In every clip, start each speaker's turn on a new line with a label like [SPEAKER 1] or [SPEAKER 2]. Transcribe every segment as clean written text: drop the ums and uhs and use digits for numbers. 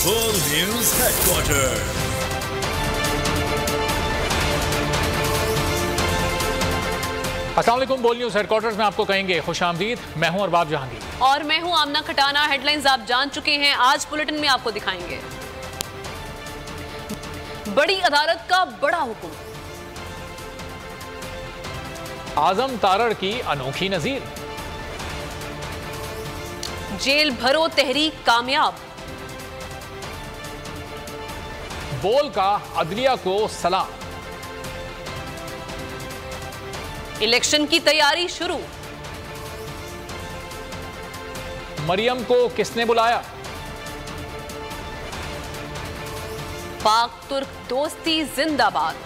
[SPEAKER 1] बोल news headquarter.
[SPEAKER 2] अस्सलाम वालेकुम। बोल न्यूज हेडक्वार्टर्स में आपको कहेंगे खुशामदीद। मैं हूं अरबाब जहांगीर
[SPEAKER 3] और मैं हूं आमना खटाना। हेडलाइंस आप जान चुके हैं, आज बुलेटिन में आपको दिखाएंगे। बड़ी अदालत का बड़ा हुक्म,
[SPEAKER 2] आजम तारड़ की अनोखी नजीर,
[SPEAKER 3] जेल भरो तहरीक कामयाब,
[SPEAKER 2] बोल का अदलिया को सलाम,
[SPEAKER 3] इलेक्शन की तैयारी शुरू,
[SPEAKER 2] मरियम को किसने बुलाया,
[SPEAKER 3] पाक तुर्क दोस्ती जिंदाबाद,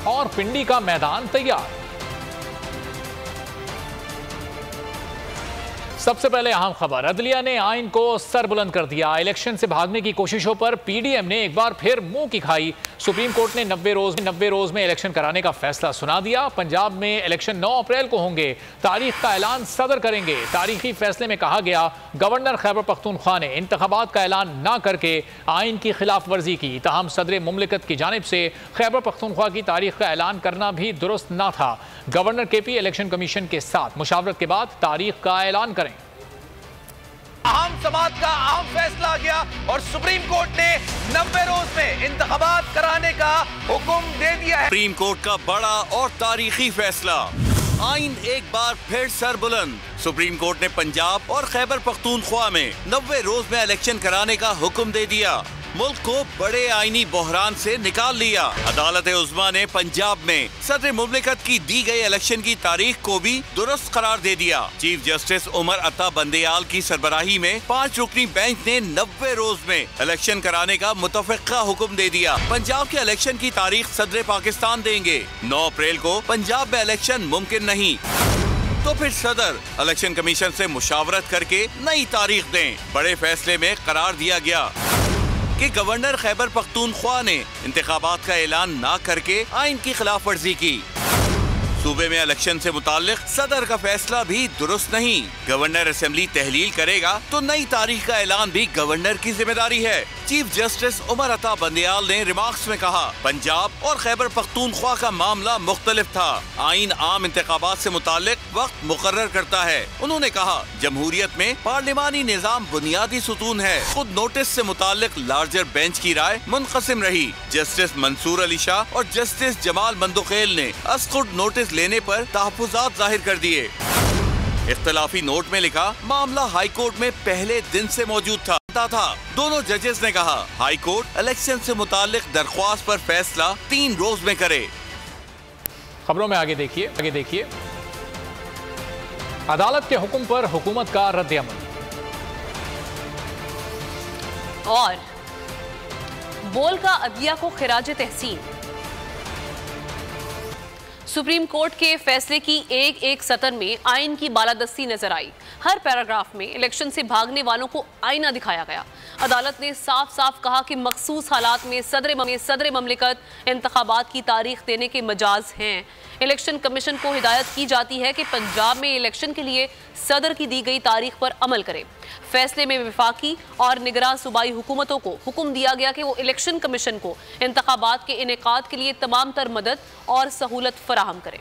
[SPEAKER 2] और पिंडी का मैदान तैयार। सबसे पहले अहम खबर, अदलिया ने आइन को सरबुलंद कर दिया। इलेक्शन से भागने की कोशिशों पर पीडीएम ने एक बार फिर मुंह की खाई। सुप्रीम कोर्ट ने 90 रोज में इलेक्शन कराने का फैसला सुना दिया। पंजाब में इलेक्शन 9 अप्रैल को होंगे। तारीख का ऐलान सदर करेंगे। तारीखी फैसले में कहा गया, गवर्नर खैबर पख्तूनख्वा ने इंतखाबात का ऐलान न करके आइन की खिलाफ वर्जी की। ताहम सदर मुमलिकत की जानिब से खैबर पख्तूनख्वा की तारीख का ऐलान करना भी दुरुस्त न था। गवर्नर केपी इलेक्शन कमीशन के साथ मुशावरत के बाद तारीख का ऐलान करें।
[SPEAKER 4] अहम समात का अहम फैसला आ गया और सुप्रीम कोर्ट ने 90 रोज में इंतखाबात कराने का हुक्म दे दिया है।
[SPEAKER 5] सुप्रीम कोर्ट का बड़ा और तारीखी फैसला, आइन एक बार फिर सरबुलंद। सुप्रीम कोर्ट ने पंजाब और खैबर पख्तूनख्वा में 90 रोज में इलेक्शन कराने का हुक्म दे दिया। मुल्क को बड़े आईनी बहरान से निकाल लिया। अदालत उज़्मा ने पंजाब में सदर मुमलिकत की दी गई इलेक्शन की तारीख को भी दुरुस्त करार दे दिया। चीफ जस्टिस उमर अता बंदेयाल की सरबराही में 5 रुकनी बेंच ने 90 रोज में इलेक्शन कराने का मुतफ़िक़ा हुक्म दे दिया। पंजाब के इलेक्शन की तारीख सदर पाकिस्तान देंगे। 9 अप्रैल को पंजाब में इलेक्शन मुमकिन नहीं तो फिर सदर इलेक्शन कमीशन से मुशावरत करके नई तारीख दें। बड़े फैसले में करार दिया गया कि गवर्नर खैबर पख्तूनख्वा ने इंतखाबात का ऐलान ना करके आइन की खिलाफ वर्जी की। सूबे में इलेक्शन से मुताल्लिक सदर का फैसला भी दुरुस्त नहीं। गवर्नर असेंबली तहलील करेगा तो नई तारीख का ऐलान भी गवर्नर की जिम्मेदारी है। चीफ जस्टिस उमर अता बंदेयाल ने रिमार्क्स में कहा, पंजाब और खैबर पख्तूनख्वा का मामला मुख्तलिफ था। आइन आम इंतखाबात से मुताल्लिक वक्त मुकर्रर करता है। उन्होंने कहा, जमहूरियत में पार्लिमानी निजाम बुनियादी सुतून है। खुद नोटिस से मुताल्लिक लार्जर बेंच की राय मुनक़सिम रही। जस्टिस मंसूर अली शाह और जस्टिस जमाल मंदुखेल ने अस्कुट नोटिस लेने पर तहफ़्फ़ुज़ात जाहिर कर दिए। इख्तिलाफी नोट में लिखा, मामला हाई कोर्ट में पहले दिन से मौजूद था। दोनों जजेस ने कहा, हाई कोर्ट इलेक्शन से मुताल्लिक दरख्वास्त पर फैसला 3 रोज में करे।
[SPEAKER 2] खबरों में आगे देखिए अदालत के हुक्म पर हुकूमत का रद्द-ए-अमल
[SPEAKER 3] और बोल का अदलिया को खिराज तहसीन। सुप्रीम कोर्ट के फैसले की एक सतर में आइन की बालादस्ती नजर आई। हर पैराग्राफ में इलेक्शन से भागने वालों को आईना दिखाया गया। अदालत ने साफ साफ कहा कि मखसूस हालात में सदर ममलिकत इंतखाबात की तारीख देने के मजाज हैं। इलेक्शन कमीशन को हिदायत की जाती है कि पंजाब में इलेक्शन के लिए सदर की दी गई तारीख पर अमल करे। फैसले में वफाकी और निगरान सूबाई हुकूमतों को हुक्म दिया गया कि वो इलेक्शन कमीशन को इंतखाबात के इनेकाद के लिए तमाम तर मदद और सहूलत फराहम करें।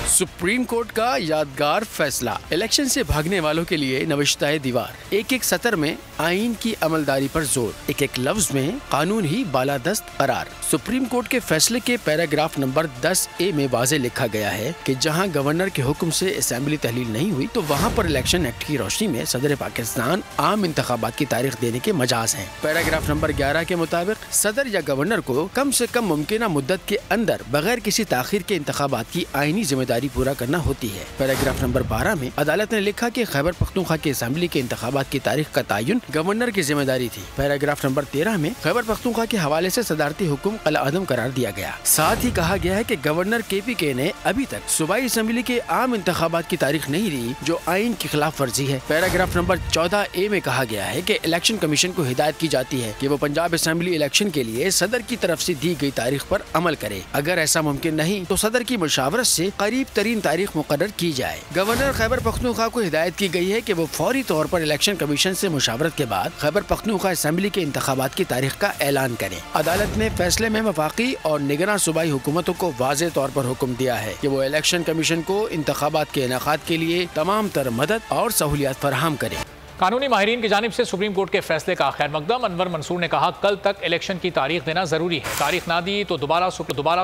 [SPEAKER 6] सुप्रीम कोर्ट का यादगार फैसला, इलेक्शन से भागने वालों के लिए नविश्ताए दीवार। एक सतर में आइन की अमलदारी पर जोर, एक लफ्ज में कानून ही बालादस्त करार। सुप्रीम कोर्ट के फैसले के पैराग्राफ नंबर 10A में वाज़े लिखा गया है कि जहां गवर्नर के हुक्म से असेंबली तहलील नहीं हुई तो वहां पर इलेक्शन एक्ट की रोशनी में सदर पाकिस्तान आम इंतखाबात की तारीख देने के मजाज हैं। पैराग्राफ नंबर 11 के मुताबिक सदर या गवर्नर को कम से कम मुमकिन मुद्दत के अंदर बगैर किसी ताखीर के इंतखाबात की आईनी जिम्मेदारी पूरा करना होती है। पैराग्राफ नंबर 12 में अदालत ने लिखा कि खैबर पख्तूनख्वा की असेंबली के इंतखाबात की तारीख का तयन गवर्नर की जिम्मेदारी थी। पैराग्राफ नंबर 13 में खैबर पख्तूनख्वा के हवाले से सदारती हुक्म कल-ए-आदम करार दिया गया। साथ ही कहा गया है कि गवर्नर KPK ने अभी तक सूबाई असेंबली के आम इंतखाबात की तारीख नहीं दी, जो आइन की खिलाफ वर्जी है। पैराग्राफ नंबर 14A में कहा गया है कि इलेक्शन कमीशन को हिदायत की जाती है कि वो पंजाब असेंबली इलेक्शन के लिए सदर की तरफ से दी गई तारीख पर अमल करे। अगर ऐसा मुमकिन नहीं तो सदर की मुशावरत से करीब तरीन तारीख मुकर्रर की जाए। गवर्नर खैबर पख्तूनख्वा को हिदायत की गई है कि वो फौरी तौर पर इलेक्शन कमीशन से मुशावरत के बाद खैबर पख्तूनख्वा असेंबली के इंतखाबात की तारीख का ऐलान करें। अदालत ने फैसले में वफाकी और निगरान सूबाई हुकूमतों को वाज़ेह तौर पर हुक्म दिया है कि वो इलेक्शन कमीशन को इंतखाबात के इनेकाद के लिए तमाम तर मदद और सहूलियात फराहम करें।
[SPEAKER 2] कानूनी माहिरीन की जानिब से सुप्रीम कोर्ट के फैसले का खैर मकदम। अनवर मंसूर ने कहा, कल तक इलेक्शन की तारीख देना जरूरी है। तारीख ना दी तो दोबारा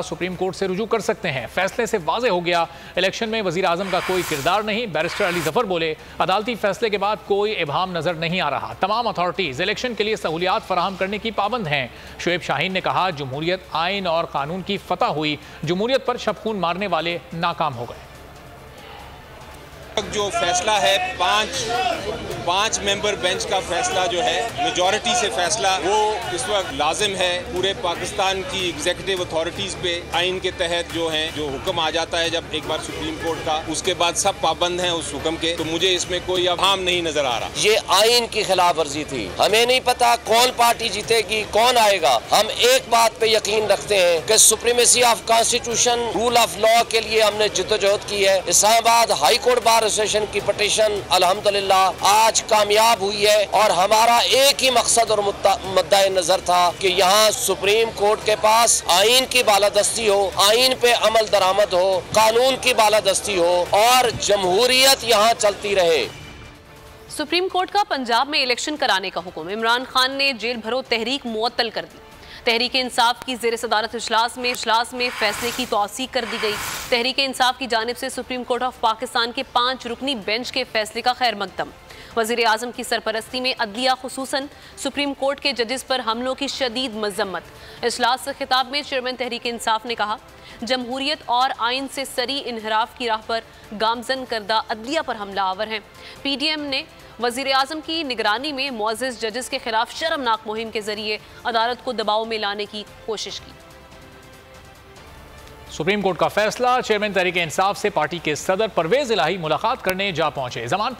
[SPEAKER 2] सुप्रीम कोर्ट से रुजू कर सकते हैं। फैसले से वाज़े हो गया, इलेक्शन में वजीर आजम का कोई किरदार नहीं। बैरिस्टर अली जफर बोले, अदालती फैसले के बाद कोई इबाहम नजर नहीं आ रहा। तमाम अथॉरिटीज इलेक्शन के लिए सहूलियात फराहम करने की पाबंद हैं। शुएब शाहीन ने कहा, जमहूरियत आइन और कानून की फतह हुई, जमहूरियत पर शबखून मारने वाले नाकाम हो गए।
[SPEAKER 7] जो फैसला है पांच मेंबर बेंच का फैसला जो है मेजॉरिटी से फैसला, वो इस वक्त लाजिम है। पूरे पाकिस्तान की एग्जीक्यूटिव अथॉरिटीज पे आइन के तहत जो हुक्म आ जाता है जब एक बार सुप्रीम कोर्ट का, उसके बाद सब पाबंद हैं उस हुक्म के। तो मुझे इसमें कोई अभाम नहीं नजर आ रहा।
[SPEAKER 8] ये आइन की खिलाफ वर्जी थी। हमें नहीं पता कौन पार्टी जीतेगी, कौन आएगा। हम एक बात पे यकीन रखते हैं कि supremacy of constitution, rule of law के लिए हमने जिद्दोजहद की है। Islamabad high court bar association की पिटीशन अल्हम्दुलिल्लाह आज कामयाब हुई है और हमारा एक ही मकसद और मुद्दा नजर था कि यहाँ सुप्रीम कोर्ट के पास आइन की बालादस्ती हो, आइन पे अमल दरामद हो, कानून की बालादस्ती हो और जमहूरियत यहाँ चलती रहे।
[SPEAKER 3] सुप्रीम कोर्ट का पंजाब में इलेक्शन कराने का हुक्म। इमरान खान ने जेल भरो तहरीक मुअत्तल कर दी। तहरीक इंसाफ की ज़ेर सदारत इजलास में फैसले की तौसीक कर दी गई। तहरीक इंसाफ की जानिब से सुप्रीम कोर्ट ऑफ पाकिस्तान के 5 रुकनी बेंच के फैसले का खैर मकदम। वज़ीर आज़म की सरपरस्ती में अदलिया खुसूसन सुप्रीम कोर्ट के जजेस पर हमलों की शदीद मजम्मत। इजलास से खिताब में चेयरमैन तहरीक इंसाफ ने कहा, जमहूरियत और आइन से सरी इनहराफ की राह पर गामजन करदा अदलिया पर हमला आवर हैं। PDM ने वज़ीर आज़म की निगरानी में मुअज़्ज़ज़ जजेस के खिलाफ शर्मनाक मुहिम के जरिए अदालत को दबाव में लाने की कोशिश की।
[SPEAKER 2] सुप्रीम कोर्ट का फैसला। चेयरमैन तहरीक इंसाफ से पार्टी के सदर परवेज इलाही मुलाकात करने जा पहुंचे। जमान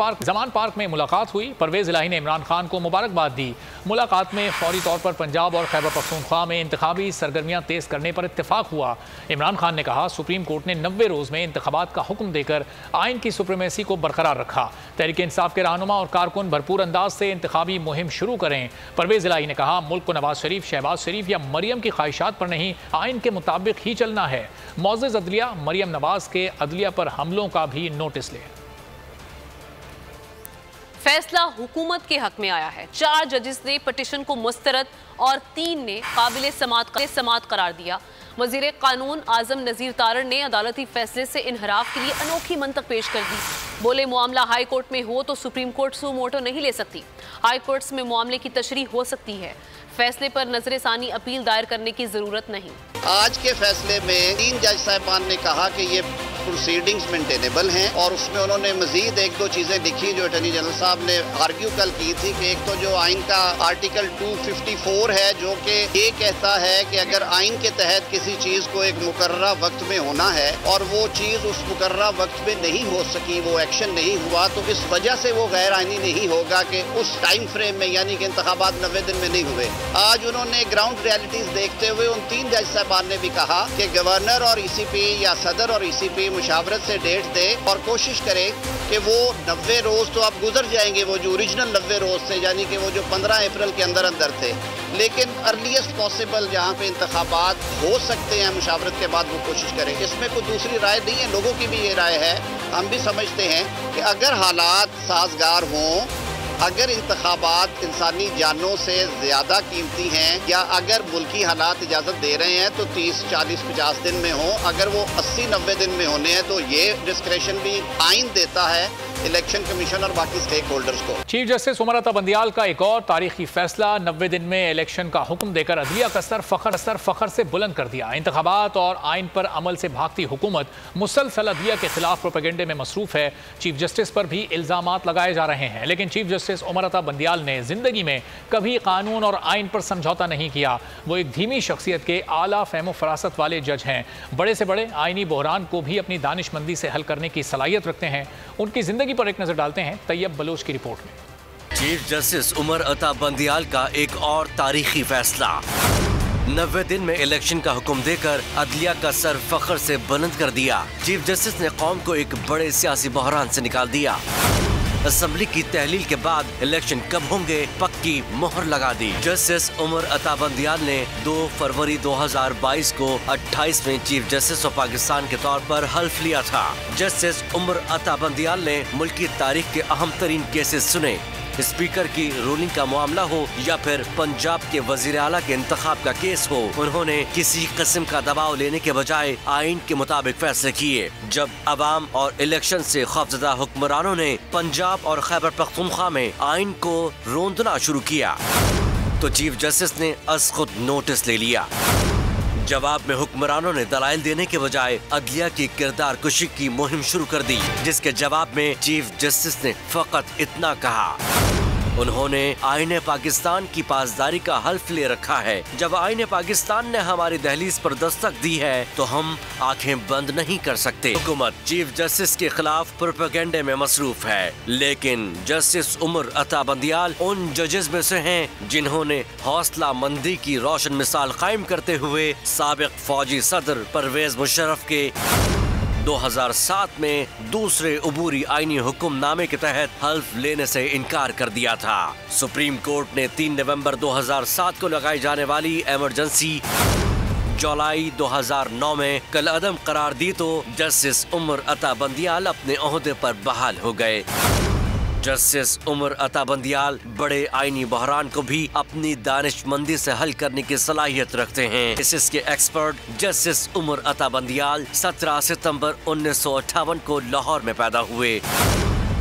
[SPEAKER 2] पार्क में मुलाकात हुई। परवेज इलाही ने इमरान खान को मुबारकबाद दी। मुलाकात में फौरी तौर पर पंजाब और खैबर पख्तूनख्वा में इंतखाबी सरगर्मियां तेज करने पर इत्तेफाक हुआ। इमरान खान ने कहा, सुप्रीम कोर्ट ने 90 रोज़ में इंतखाबात का हुक्म देकर आइन की सुप्रीमेसी को बरकरार रखा। तहरीक इंसाफ के रहनुमा और कारकुन भरपूर अंदाज से इंतखाबी मुहिम शुरू करें। परवेज इलाही ने कहा, मुल्क को नवाज शरीफ, शहबाज शरीफ या मरियम की ख्वाहिशात पर नहीं, आइन के मुताबिक ही चलना है। मुअज़्ज़ज़ अदलिया मरियम नवाज के अदलिया पर हमलों का भी नोटिस ले।
[SPEAKER 3] फैसला हुकूमत के हक में आया है। 4 जजेस ने पिटीशन को मुस्तरद और 3 ने काबिल समात करार दिया। वजीर कानून आजम नजीर तारड़ ने अदालती फैसले से इनहराफ के लिए अनोखी मंतक पेश कर दी। बोले, मामला हाई कोर्ट में हो तो सुप्रीम कोर्ट सू मोटो नहीं ले सकती। हाई कोर्ट्स में मामले की तशरीह हो सकती है। फैसले पर नजर सानी अपील दायर करने की जरूरत नहीं।
[SPEAKER 9] आज के फैसले में 3 जज साहिबान ने कहा कि ये प्रोसीडिंग्स मेंटेनेबल हैं और उसमें उन्होंने मजीद 1-2 चीज़ें लिखी जो अटॉर्नी जनरल साहब ने आर्ग्यू कल की थी कि एक तो जो आइन का आर्टिकल 254 है जो कि ये कहता है कि अगर आइन के तहत किसी चीज़ को एक मुकर्ररा वक्त में होना है और वो चीज़ उस मुकर्ररा वक्त में नहीं हो सकी, वो एक्शन नहीं हुआ, तो इस वजह से वो गैर आइनी नहीं होगा कि उस टाइम फ्रेम में, यानी कि इंतखाबात 90 दिन में नहीं हुए। आज उन्होंने ग्राउंड रियलिटीज देखते हुए उन 3 जज साहबान ने भी कहा कि गवर्नर और ECP या सदर और ECP मुशावरत से डेट दे और कोशिश करे कि वो 90 रोज तो अब गुजर जाएंगे, वो जो ओरिजिनल 90 रोज थे, यानी कि वो जो 15 अप्रैल के अंदर थे, लेकिन अर्लीस्ट पॉसिबल जहाँ पे इंतखाबात हो सकते हैं मुशावरत के बाद वो कोशिश करें। इसमें कोई दूसरी राय नहीं है, लोगों की भी ये राय है। हम भी समझते हैं कि अगर हालात साजगार हों, अगर इंतखाबात इंसानी जानों से ज़्यादा कीमती हैं या अगर मुल्की हालात इजाज़त दे रहे हैं तो 30, 40, 50 दिन में हो। अगर वो 80, 90 दिन में होने हैं तो ये डिस्क्रेशन भी आइन देता है इलेक्शन कमीशन और बाकी स्टेक होल्डर्स को।
[SPEAKER 2] चीफ जस्टिस उमर अता बंदियाल का एक और तारीखी फैसला। 90 दिन में इलेक्शन का हुक्म देकर अदलिया का सर फखर से बुलंद कर दिया। इंतखाबात और आइन पर अमल से भागती हुकूमत मुसलसल अदलिया के खिलाफ प्रोपेगेंडे में मसरूफ है। चीफ जस्टिस पर भी इल्जामात लगाए जा रहे हैं, लेकिन चीफ जस्टिस उमर अता बंदियाल ने जिंदगी में कभी कानून और आइन पर समझौता नहीं किया। वो एक धीमी शख्सियत के आला फहम फरासत वाले जज हैं। बड़े से बड़े आइनी बहरान को भी अपनी दानिशमंदी से हल करने की सलाहियत रखते हैं। उनकी जिंदगी पर एक नजर डालते हैं तैयब बलोच की रिपोर्ट में।
[SPEAKER 5] चीफ जस्टिस उमर अता बंदियाल का एक और तारीखी फैसला।
[SPEAKER 8] 90 दिन में इलेक्शन का हुक्म देकर अदलिया का सर फख्र से बुलंद कर दिया। चीफ जस्टिस ने कौम को एक बड़े सियासी बहरान से निकाल दिया। असेंबली की तहलील के बाद इलेक्शन कब होंगे पक्की मोहर लगा दी। जस्टिस उमर अता बंदियाल ने 2 फरवरी 2022 को 28वें चीफ जस्टिस ऑफ पाकिस्तान के तौर पर हल्फ लिया था। जस्टिस उमर अता बंदियाल ने मुल्क की तारीख के अहम तरीन केसेस सुने। स्पीकर की रूलिंग का मामला हो या फिर पंजाब के वजीर आला के इंतखाब का केस हो, उन्होंने किसी किस्म का दबाव लेने के बजाय आइन के मुताबिक फैसले किए। जब अवाम और इलेक्शन से खौफजदा हुक्मरानों ने पंजाब और खैबर पख्तूनख्वा में आइन को रोंदना शुरू किया तो चीफ जस्टिस ने अज खुद नोटिस ले लिया। जवाब में हुक्मरानों ने दलाइल देने के बजाय अदलिया की किरदार कुशी की मुहिम शुरू कर दी, जिसके जवाब में चीफ जस्टिस ने फकत इतना कहा, उन्होंने आईने पाकिस्तान की पासदारी का हल्फ ले रखा है। जब आईने पाकिस्तान ने हमारी दहलीज पर दस्तक दी है तो हम आंखें बंद नहीं कर सकते। हुकूमत चीफ जस्टिस के खिलाफ प्रोपेगेंडे में मसरूफ है, लेकिन जस्टिस उमर अता बंदियाल उन जजेस में से हैं जिन्होंने हौसला मंदी की रोशन मिसाल कायम करते हुए साबिक फौजी सदर परवेज मुशर्रफ के 2007 में दूसरे अबूरी आईनी हुक्मनामे के तहत हल्फ लेने से इनकार कर दिया था। सुप्रीम कोर्ट ने 3 नवंबर 2007 को लगाई जाने वाली इमरजेंसी जुलाई 2009 में कल अदम करार दी तो जस्टिस उमर अता बंदियाल अपने ओहदे पर बहाल हो गए। जस्टिस उमर अता बंदियाल बड़े आईनी बहरान को भी अपनी दानिशमंदी से हल करने की सलाहियत रखते हैं। इसके एक्सपर्ट जस्टिस उमर अता बंदियाल 17 सितंबर 1958 को लाहौर में पैदा हुए।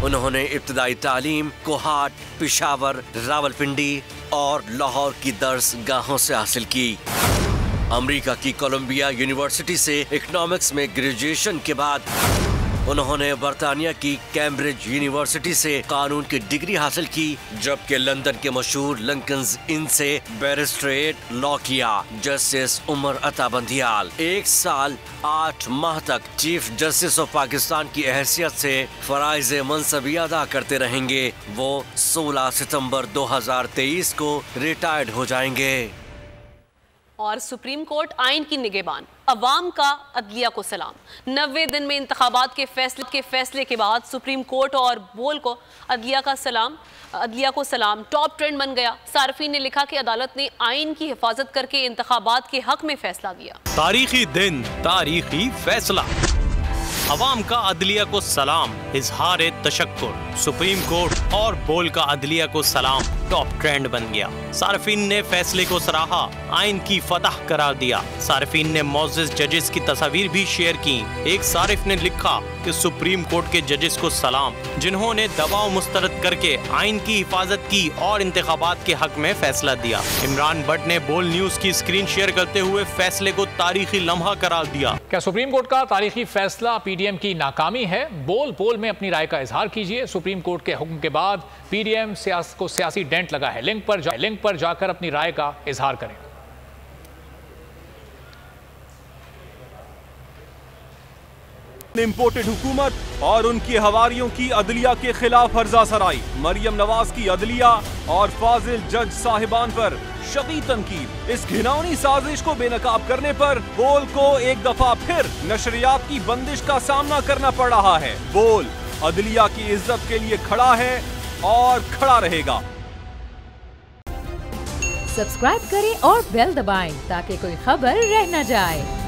[SPEAKER 8] उन्होंने इब्तदाई तालीम कोहाट, पेशावर, रावलपिंडी और लाहौर की दर्स गाहों से हासिल की। अमेरिका की कोलंबिया यूनिवर्सिटी से इकोनॉमिक्स में ग्रेजुएशन के बाद उन्होंने बरतानिया की कैम्ब्रिज यूनिवर्सिटी से कानून की डिग्री हासिल की, जबकि लंदन के मशहूर लिंकन्स इन से बैरिस्ट्रेट लॉ किया। जस्टिस उमर अता बंदियाल 1 साल 8 माह तक चीफ जस्टिस ऑफ पाकिस्तान की हैसियत से फराइज मनसबी अदा करते रहेंगे। वो 16 सितंबर 2023 को रिटायर्ड हो जाएंगे।
[SPEAKER 3] और सुप्रीम कोर्ट आइन की निगहबान, अवाम का अदलिया को सलाम। 90 दिन में इंतखाबात के फैसले के बाद सुप्रीम कोर्ट और बोल को अदलिया को सलाम टॉप ट्रेंड बन गया। सार्फिन ने लिखा कि अदालत ने आइन की हिफाजत करके इंतखाबात के हक में फैसला दिया।
[SPEAKER 10] तारीखी दिन, तारीखी फैसला। अवाम का अदलिया को सलाम, इजहार तशक्कुर। सुप्रीम कोर्ट और बोल का अदलिया को सलाम टॉप ट्रेंड बन गया। सार्फिन ने फैसले को सराहा, आइन की फतह करार दिया। सार्फिन ने मौजूद जजेस की तस्वीर भी शेयर की। एक सारिफ ने लिखा कि सुप्रीम कोर्ट के जजेस को सलाम, जिन्होंने दबाव मुस्तरद करके आइन की हिफाजत की और इंतखाबात के हक में फैसला दिया। इमरान भट्ट ने बोल न्यूज की स्क्रीन शेयर करते हुए फैसले को तारीखी लम्हा करार दिया।
[SPEAKER 2] क्या सुप्रीम कोर्ट का तारीखी फैसला पीडीएम की नाकामी है? बोल में अपनी राय का इजहार कीजिए। सुप्रीम कोर्ट के हुक्म के बाद पीडीएम को सियासी डेंट लगा है। लिंक पर जाकर अपनी राय का इजहार करें।
[SPEAKER 11] इम्पोर्टेड हुकूमत और उनकी हवारियों की अदलिया के खिलाफ हर्जा सराई। मरियम नवाज की अदलिया और फाजिल जज साहिबान पर शदीद तनकीद। इस घिनौनी साजिश को बेनकाब करने पर बोल को एक दफा फिर नशरियात की बंदिश का सामना करना पड़ रहा है। बोल अदलिया की इज्जत के लिए खड़ा है और खड़ा रहेगा।
[SPEAKER 12] सब्सक्राइब करें और बेल दबाएं ताकि कोई खबर रह न जाए।